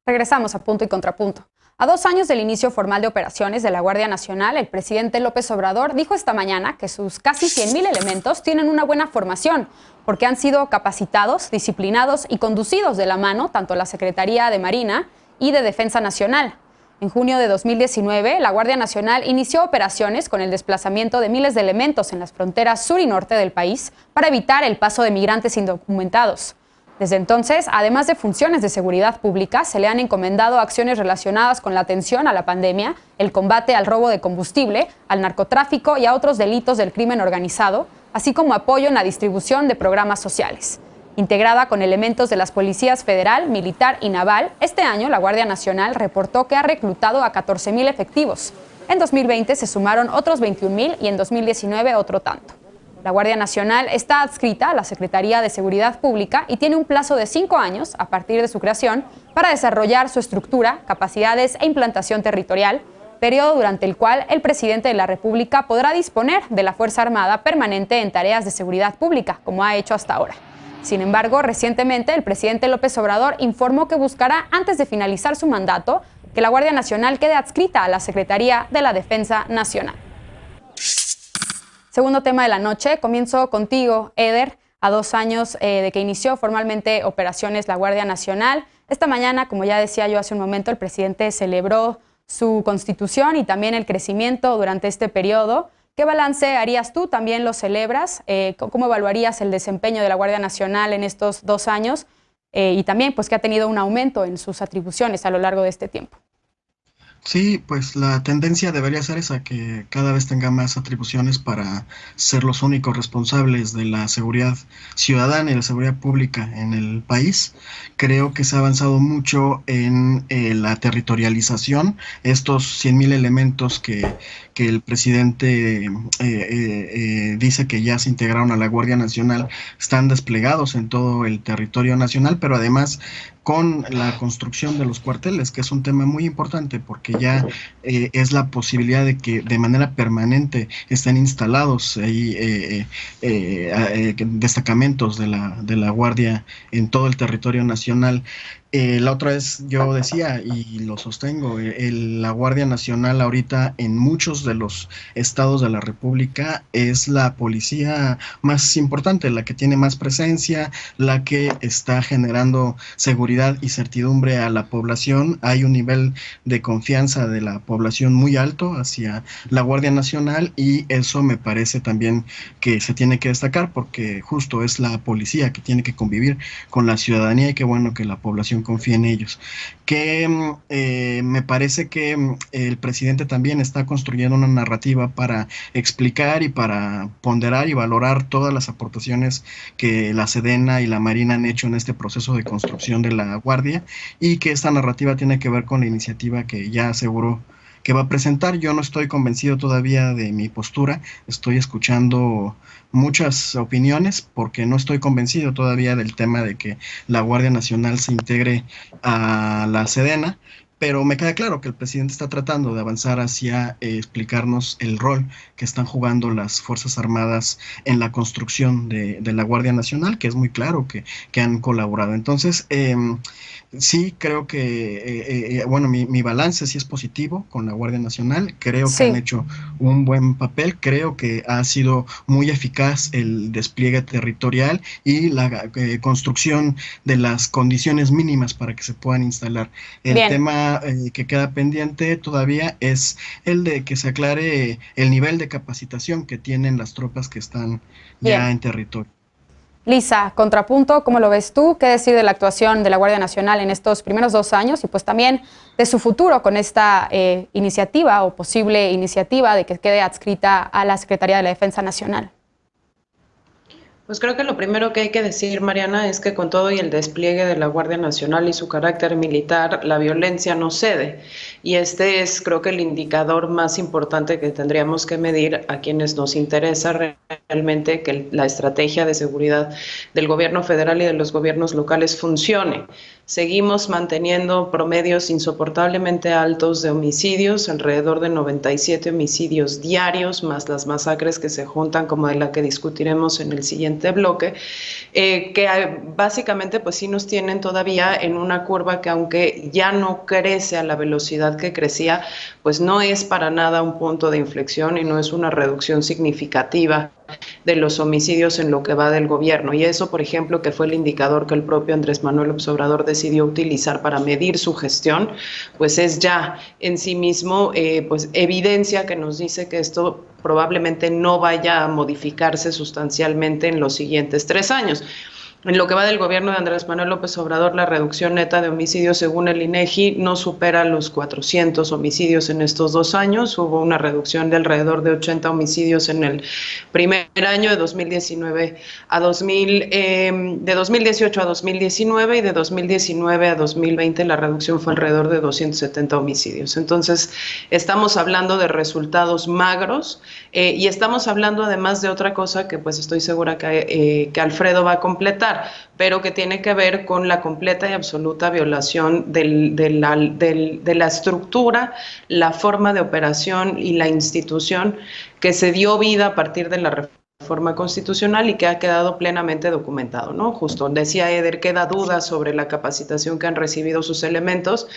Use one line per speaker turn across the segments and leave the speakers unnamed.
Regresamos a Punto y Contrapunto. A 2 años del inicio formal de operaciones de la Guardia Nacional, el presidente López Obrador dijo esta mañana que sus casi 100,000 elementos tienen una buena formación, porque han sido capacitados, disciplinados y conducidos de la mano tanto la Secretaría de Marina y de Defensa Nacional. En junio de 2019, la Guardia Nacional inició operaciones con el desplazamiento de miles de elementos en las fronteras sur y norte del país para evitar el paso de migrantes indocumentados. Desde entonces, además de funciones de seguridad pública, se le han encomendado acciones relacionadas con la atención a la pandemia, el combate al robo de combustible, al narcotráfico y a otros delitos del crimen organizado, así como apoyo en la distribución de programas sociales. Integrada con elementos de las policías federal, militar y naval, este año la Guardia Nacional reportó que ha reclutado a 14,000 efectivos. En 2020 se sumaron otros 21,000 y en 2019 otro tanto. La Guardia Nacional está adscrita a la Secretaría de Seguridad Pública y tiene un plazo de 5 años, a partir de su creación, para desarrollar su estructura, capacidades e implantación territorial, periodo durante el cual el presidente de la República podrá disponer de la Fuerza Armada permanente en tareas de seguridad pública, como ha hecho hasta ahora. Sin embargo, recientemente el presidente López Obrador informó que buscará, antes de finalizar su mandato, que la Guardia Nacional quede adscrita a la Secretaría de la Defensa Nacional. Segundo tema de la noche, comienzo contigo, Eder. A 2 años de que inició formalmente operaciones la Guardia Nacional. Esta mañana, como ya decía yo hace un momento, el presidente celebró su constitución y también el crecimiento durante este periodo. ¿Qué balance harías tú? ¿También lo celebras? ¿Cómo evaluarías el desempeño de la Guardia Nacional en estos 2 años? Y también, pues, que ha tenido un aumento en sus atribuciones a lo largo de este tiempo.
Sí, pues la tendencia debería ser esa, que cada vez tenga más atribuciones para ser los únicos responsables de la seguridad ciudadana y la seguridad pública en el país. Creo que se ha avanzado mucho en la territorialización. Estos 100,000 elementos que el presidente dice que ya se integraron a la Guardia Nacional están desplegados en todo el territorio nacional, pero además con la construcción de los cuarteles, que es un tema muy importante porque ya es la posibilidad de que de manera permanente estén instalados ahí destacamentos de la Guardia en todo el territorio nacional. La otra vez yo decía, y lo sostengo, la Guardia Nacional ahorita en muchos de los estados de la República es la policía más importante, la que tiene más presencia, la que está generando seguridad y certidumbre a la población. Hay un nivel de confianza de la población muy alto hacia la Guardia Nacional y eso me parece también que se tiene que destacar porque justo es la policía que tiene que convivir con la ciudadanía y qué bueno que la población confía en ellos. Que me parece que el presidente también está construyendo una narrativa para explicar y para ponderar y valorar todas las aportaciones que la Sedena y la Marina han hecho en este proceso de construcción de la Guardia y que esta narrativa tiene que ver con la iniciativa que ya aseguró que va a presentar. Yo no estoy convencido todavía de mi postura, estoy escuchando muchas opiniones porque no estoy convencido todavía del tema de que la Guardia Nacional se integre a la Sedena, pero me queda claro que el presidente está tratando de avanzar hacia explicarnos el rol que están jugando las Fuerzas Armadas en la construcción de la Guardia Nacional, que es muy claro que han colaborado. Entonces, sí, creo que, bueno, mi balance sí es positivo con la Guardia Nacional. Creo que han
Sí.
hecho un buen papel. Creo que ha sido muy eficaz el despliegue territorial y la construcción de las condiciones mínimas para que se puedan instalar. El
Bien.
tema que queda pendiente todavía es el de que se aclare el nivel de capacitación que tienen las tropas que están ya
Bien.
en territorio.
Lisa, contrapunto, ¿cómo lo ves tú? ¿Qué decir de la actuación de la Guardia Nacional en estos primeros 2 años y pues también de su futuro con esta iniciativa o posible iniciativa de que quede adscrita a la Secretaría de la Defensa Nacional?
Pues creo que lo primero que hay que decir, Mariana, es que con todo y el despliegue de la Guardia Nacional y su carácter militar, la violencia no cede. Y este es, creo que, el indicador más importante que tendríamos que medir a quienes nos interesa realmente que la estrategia de seguridad del gobierno federal y de los gobiernos locales funcione. Seguimos manteniendo promedios insoportablemente altos de homicidios, alrededor de 97 homicidios diarios, más las masacres que se juntan, como de la que discutiremos en el siguiente bloque, que básicamente pues sí nos tienen todavía en una curva que, aunque ya no crece a la velocidad que crecía, pues no es para nada un punto de inflexión y no es una reducción significativa de los homicidios en lo que va del gobierno. Y eso, por ejemplo, que fue el indicador que el propio Andrés Manuel López Obrador decidió utilizar para medir su gestión, pues es ya en sí mismo pues evidencia que nos dice que esto probablemente no vaya a modificarse sustancialmente en los siguientes 3 años. En lo que va del gobierno de Andrés Manuel López Obrador, la reducción neta de homicidios, según el INEGI, no supera los 400 homicidios en estos 2 años. Hubo una reducción de alrededor de 80 homicidios en el primer año de 2019 de 2018 a 2019, y de 2019 a 2020 la reducción fue alrededor de 270 homicidios. Entonces, estamos hablando de resultados magros, y estamos hablando además de otra cosa que pues estoy segura que Alfredo va a completar, pero que tiene que ver con la completa y absoluta violación de la estructura, la forma de operación y la institución que se dio vida a partir de la reforma constitucional y que ha quedado plenamente documentado, ¿no? Justo decía Eder, queda duda sobre la capacitación que han recibido sus elementos.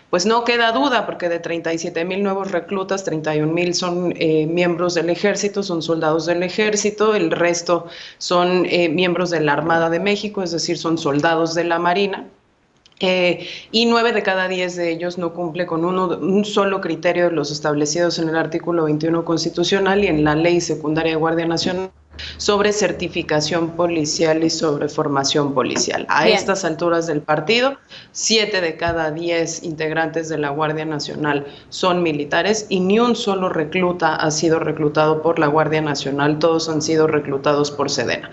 Pues no queda duda, porque de 37,000 nuevos reclutas, 31,000 son miembros del ejército, son soldados del ejército, el resto son miembros de la Armada de México, es decir, son soldados de la Marina. Y 9 de cada 10 de ellos no cumple con un solo criterio de los establecidos en el artículo 21 constitucional y en la Ley Secundaria de Guardia Nacional sobre certificación policial y sobre formación policial. A estas alturas del partido, 7 de cada 10 integrantes de la Guardia Nacional son militares y ni un solo recluta ha sido reclutado por la Guardia Nacional, todos han sido reclutados por Sedena.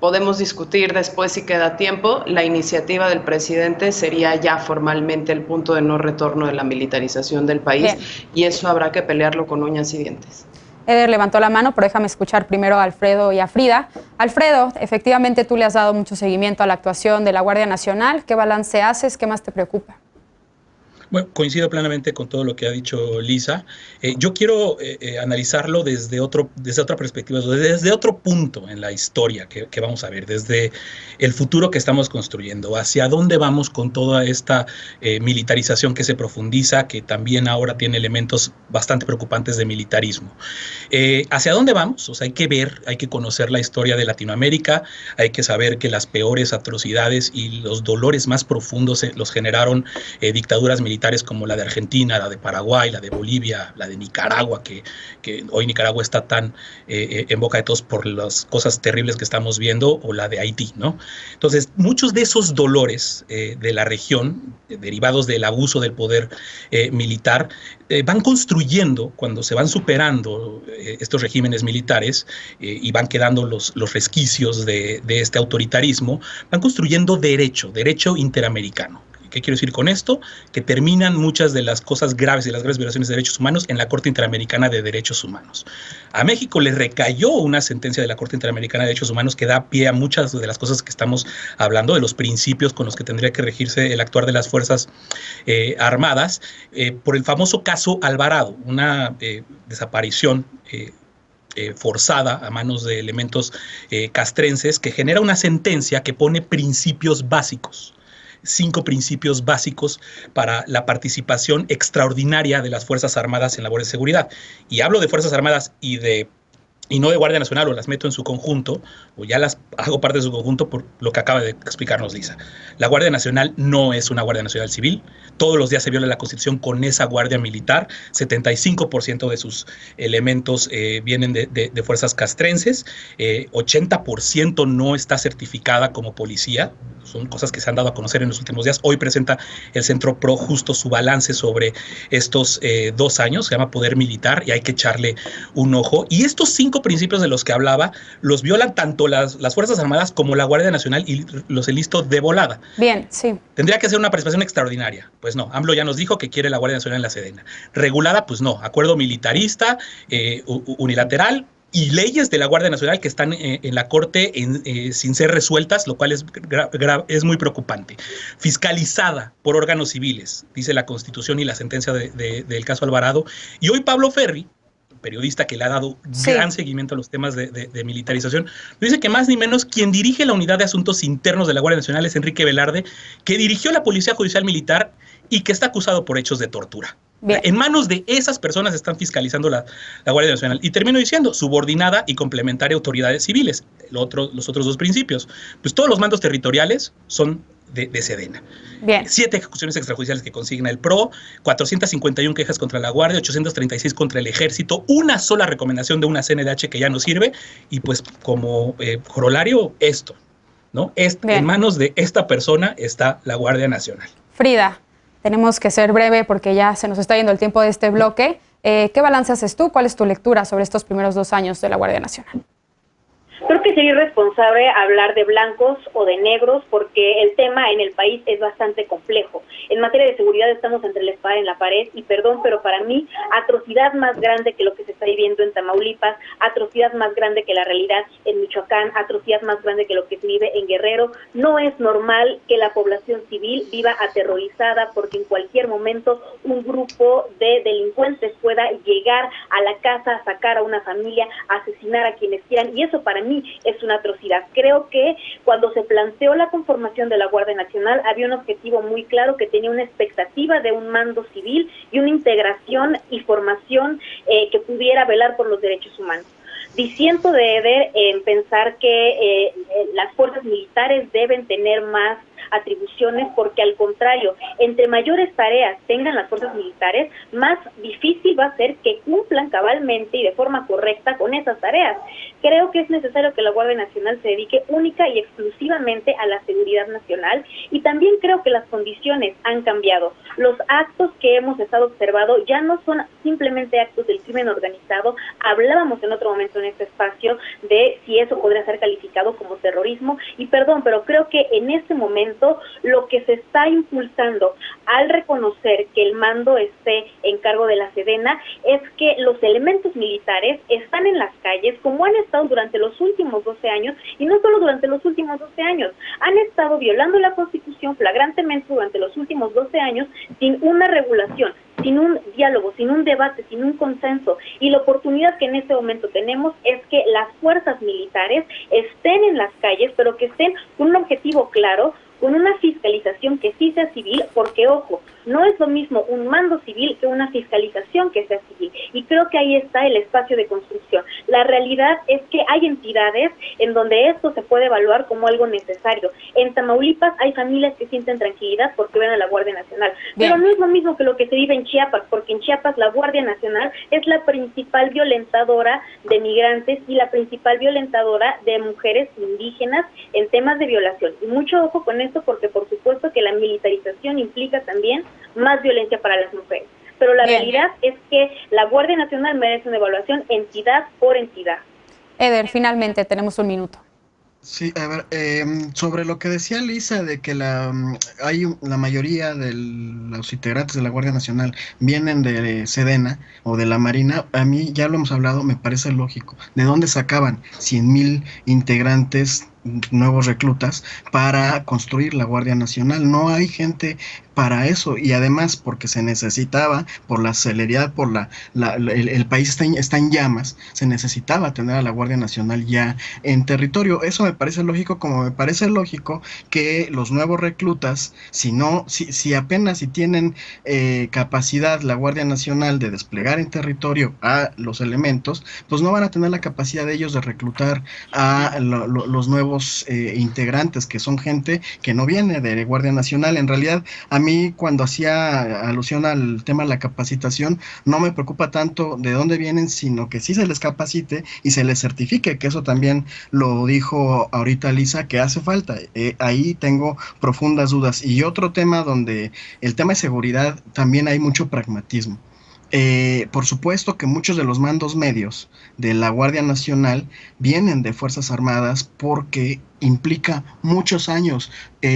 Podemos discutir después si queda tiempo. La iniciativa del presidente sería ya formalmente el punto de no retorno de la militarización del país. Y eso habrá que pelearlo con uñas y dientes.
Eder levantó la mano, pero déjame escuchar primero a Alfredo y a Frida. Alfredo, efectivamente tú le has dado mucho seguimiento a la actuación de la Guardia Nacional. ¿Qué balance haces? ¿Qué más te preocupa?
Bueno, coincido plenamente con todo lo que ha dicho Lisa. Yo quiero analizarlo desde otra perspectiva, desde otro punto en la historia que vamos a ver, desde el futuro que estamos construyendo, hacia dónde vamos con toda esta militarización que se profundiza, que también ahora tiene elementos bastante preocupantes de militarismo. ¿Hacia dónde vamos? O sea, hay que ver, hay que conocer la historia de Latinoamérica, hay que saber que las peores atrocidades y los dolores más profundos los generaron dictaduras militares como la de Argentina, la de Paraguay, la de Bolivia, la de Nicaragua, que hoy Nicaragua está tan en boca de todos por las cosas terribles que estamos viendo, o la de Haití, ¿no? Entonces, muchos de esos dolores de la región, derivados del abuso del poder militar, van construyendo, cuando se van superando estos regímenes militares y van quedando los resquicios de este autoritarismo, van construyendo derecho interamericano. ¿Qué quiero decir con esto? Que terminan muchas de las cosas graves y las graves violaciones de derechos humanos en la Corte Interamericana de Derechos Humanos. A México le recayó una sentencia de la Corte Interamericana de Derechos Humanos que da pie a muchas de las cosas que estamos hablando, de los principios con los que tendría que regirse el actuar de las Fuerzas Armadas, por el famoso caso Alvarado, una desaparición forzada a manos de elementos castrenses, que genera una sentencia que pone principios básicos. 5 principios básicos para la participación extraordinaria de las Fuerzas Armadas en labores de seguridad. Y hablo de Fuerzas Armadas y no de Guardia Nacional, o las meto en su conjunto, o ya las hago parte de su conjunto por lo que acaba de explicarnos Lisa. La Guardia Nacional no es una Guardia Nacional civil. Todos los días se viola la Constitución con esa Guardia Militar. 75% de sus elementos vienen de fuerzas castrenses. 80% no está certificada como policía. Son cosas que se han dado a conocer en los últimos días. Hoy presenta el Centro Pro justo su balance sobre estos 2 años. Se llama Poder Militar y hay que echarle un ojo. Y estos 5 principios de los que hablaba los violan tanto las Fuerzas Armadas como la Guardia Nacional, y los enlisto de volada.
Bien, sí.
Tendría que ser una participación extraordinaria. Pues no, AMLO ya nos dijo que quiere la Guardia Nacional en la Sedena. Regulada, pues no. Acuerdo militarista, unilateral, y leyes de la Guardia Nacional que están en la Corte sin ser resueltas, lo cual es muy preocupante. Fiscalizada por órganos civiles, dice la Constitución y la sentencia del caso Alvarado. Y hoy Pablo Ferri, periodista que le ha dado gran seguimiento a los temas de militarización, dice que más ni menos quien dirige la Unidad de Asuntos Internos de la Guardia Nacional es Enrique Velarde, que dirigió la Policía Judicial Militar y que está acusado por hechos de tortura. Bien. En manos de esas personas están fiscalizando la Guardia Nacional. Y termino diciendo, subordinada y complementaria a autoridades civiles. Los otros dos principios. Pues todos los mandos territoriales son de Sedena. Bien. 7 ejecuciones extrajudiciales que consigna el PRO, 451 quejas contra la Guardia, 836 contra el Ejército, una sola recomendación de una CNDH que ya no sirve, y pues como corolario esto, ¿no? En manos de esta persona está la Guardia Nacional.
Frida, tenemos que ser breve porque ya se nos está yendo el tiempo de este bloque. ¿Qué balance haces tú? ¿Cuál es tu lectura sobre estos primeros 2 años de la Guardia Nacional?
Creo que sería irresponsable hablar de blancos o de negros porque el tema en el país es bastante complejo. En materia de seguridad estamos entre la espada y la pared y perdón, pero para mí atrocidad más grande que lo que se está viviendo en Tamaulipas, atrocidad más grande que la realidad en Michoacán, atrocidad más grande que lo que se vive en Guerrero. No es normal que la población civil viva aterrorizada porque en cualquier momento un grupo de delincuentes pueda llegar a la casa, sacar a una familia, asesinar a quienes quieran, y eso para mí es una atrocidad. Creo que cuando se planteó la conformación de la Guardia Nacional había un objetivo muy claro que tenía una expectativa de un mando civil y una integración y formación que pudiera velar por los derechos humanos. Disiento de Eder en pensar que las fuerzas militares deben tener más atribuciones porque al contrario, entre mayores tareas tengan las fuerzas militares, más difícil va a ser que cumplan cabalmente y de forma correcta con esas tareas. Creo que es necesario que la Guardia Nacional se dedique única y exclusivamente a la seguridad nacional y también creo que las condiciones han cambiado. Los actos que hemos estado observando ya no son simplemente actos del crimen organizado. Hablábamos en otro momento en este espacio de si eso podría ser calificado como terrorismo y perdón, pero creo que en este momento lo que se está impulsando al reconocer que el mando esté en cargo de la Sedena es que los elementos militares están en las calles como han estado durante los últimos 12 años y no solo durante los últimos 12 años, han estado violando la Constitución flagrantemente durante los últimos 12 años sin una regulación, sin un diálogo, sin un debate, sin un consenso. Y la oportunidad que en este momento tenemos es que las fuerzas militares estén en las calles, pero que estén con un objetivo claro, con una fiscalización que sí sea civil, porque, ojo, no es lo mismo un mando civil que una fiscalización que sea civil. Y creo que ahí está el espacio de construcción. La realidad es que hay entidades en donde esto se puede evaluar como algo necesario. En Tamaulipas hay familias que sienten tranquilidad porque ven a la Guardia Nacional. Bien. Pero no es lo mismo que lo que se vive en Chiapas, porque en Chiapas la Guardia Nacional es la principal violentadora de migrantes y la principal violentadora de mujeres indígenas en temas de violación. Y mucho ojo con esto porque por supuesto que la militarización implica también más violencia para las mujeres. Pero la realidad es que la Guardia Nacional merece una evaluación entidad por entidad.
Eder, finalmente tenemos un minuto.
Sí, a ver, sobre lo que decía Lisa de que la mayoría de los integrantes de la Guardia Nacional vienen de Sedena o de la Marina, a mí ya lo hemos hablado, me parece lógico. ¿De dónde sacaban 100,000 integrantes, nuevos reclutas, para construir la Guardia Nacional? No hay gente para eso, y además porque se necesitaba, por la celeridad, por el país está en llamas, se necesitaba tener a la Guardia Nacional ya en territorio. Eso me parece lógico, como me parece lógico que los nuevos reclutas, si apenas tienen capacidad la Guardia Nacional de desplegar en territorio a los elementos, pues no van a tener la capacidad de ellos de reclutar a los nuevos integrantes, que son gente que no viene de Guardia Nacional. En realidad, a mí, cuando hacía alusión al tema de la capacitación, no me preocupa tanto de dónde vienen, sino que sí se les capacite y se les certifique, que eso también lo dijo ahorita Lisa, que hace falta. Ahí tengo profundas dudas. Y otro tema donde el tema de seguridad también hay mucho pragmatismo. Por supuesto que muchos de los mandos medios de la Guardia Nacional vienen de Fuerzas Armadas porque implica muchos años,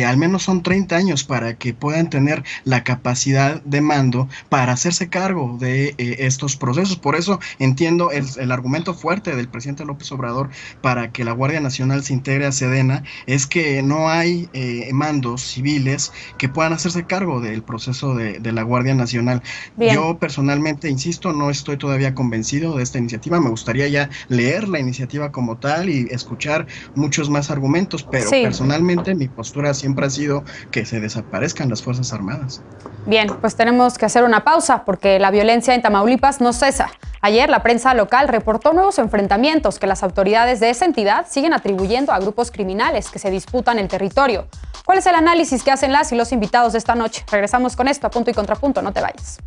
al menos son 30 años para que puedan tener la capacidad de mando para hacerse cargo de estos procesos. Por eso entiendo el argumento fuerte del presidente López Obrador para que la Guardia Nacional se integre a Sedena, es que no hay mandos civiles que puedan hacerse cargo del proceso de la Guardia Nacional. Bien. Yo personalmente, insisto, no estoy todavía convencido de esta iniciativa. Me gustaría ya leer la iniciativa como tal y escuchar muchos más argumentos, pero personalmente mi postura siempre ha sido que se desaparezcan las Fuerzas Armadas.
Bien, pues tenemos que hacer una pausa porque la violencia en Tamaulipas no cesa. Ayer la prensa local reportó nuevos enfrentamientos que las autoridades de esa entidad siguen atribuyendo a grupos criminales que se disputan el territorio. ¿Cuál es el análisis que hacen las y los invitados de esta noche? Regresamos con esto a Punto y Contrapunto, no te vayas.